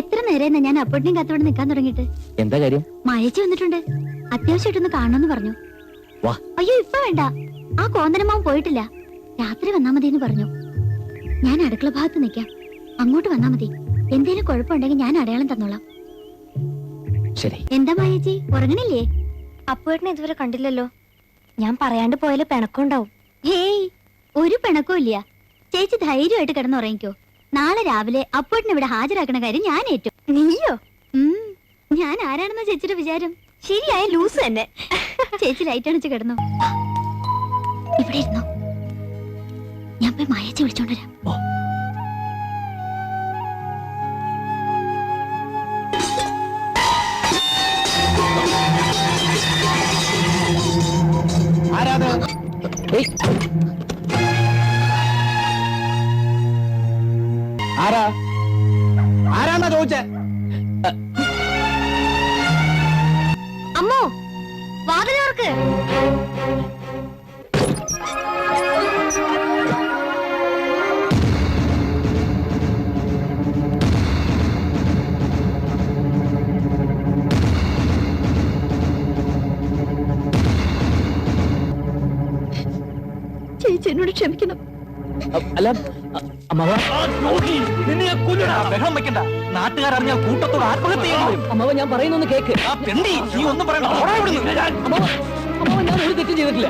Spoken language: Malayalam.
എത്ര നേരം ഞാൻ അപ്പോഴത്തേക്കും കാത്തോടെ നിൽക്കാൻ തുടങ്ങിയിട്ട്. എന്താ കാര്യം? മഴച്ചു വന്നിട്ടുണ്ട്, അത്യാവശ്യമായിട്ടൊന്ന് കാണണമെന്ന് പറഞ്ഞു. വാ. അയ്യോ ഇപ്പൊ വേണ്ട, ആ കോന്തനമാവൻ പോയിട്ടില്ല, രാത്രി വന്നാ മതി എന്ന് പറഞ്ഞു. ഞാൻ അടുക്കള ഭാഗത്ത് നിൽക്കാം, അങ്ങോട്ട് വന്നാ മതി. എന്തേലും കുഴപ്പമുണ്ടെങ്കിൽ ഞാൻ അടയാളം തന്നോളാം. ശരി. എന്താ മായേച്ചി, ഉറങ്ങണില്ലേ? അപ്പുവേട്ടനെ ഇതുവരെ കണ്ടില്ലല്ലോ. ഞാൻ പറയാണ്ട് പോയാല് പിണക്കുണ്ടാവും. ഹേയ്, ഒരു പിണക്കവും ഇല്ല. ചേച്ചി ധൈര്യമായിട്ട് കിടന്നുറങ്ങിക്കോ. നാളെ രാവിലെ അപ്പോട്ടിനെ ഇവിടെ ഹാജരാക്കണ കാര്യം ഞാൻ ഏറ്റു. നീയോ? ഞാൻ ആരാണെന്ന ചേച്ചിയുടെ വിചാരം? ശരിയായ ലൂസ് തന്നെ. ചേച്ചി ലൈറ്റ് അണിച്ച് കിടന്നു. ഇവിടെ ഇരുന്നോ, ഞാൻ പോയി മായേച്ചി വിളിച്ചോണ്ടുവരാം. ആരാന്നാ ചോദിച്ചേ? അമ്മോ, വാതിലോർക്ക്. ചേച്ചി എന്നോട് ക്ഷമിക്കണം. അല്ല അമ്മാവ, ബഹളം വെക്കണ്ട. നാട്ടുകാരറിഞ്ഞാൽ കൂട്ടത്തോട് ആത്മഹത്യ ചെയ്യേണ്ടി വരും. അമ്മാവ ഞാൻ പറയുന്നൊന്ന് കേക്ക്. നീ ഒന്നും പറയണ്ട. അമ്മാവ ഞാൻ ഒരു തെറ്റും ചെയ്തിട്ടില്ല.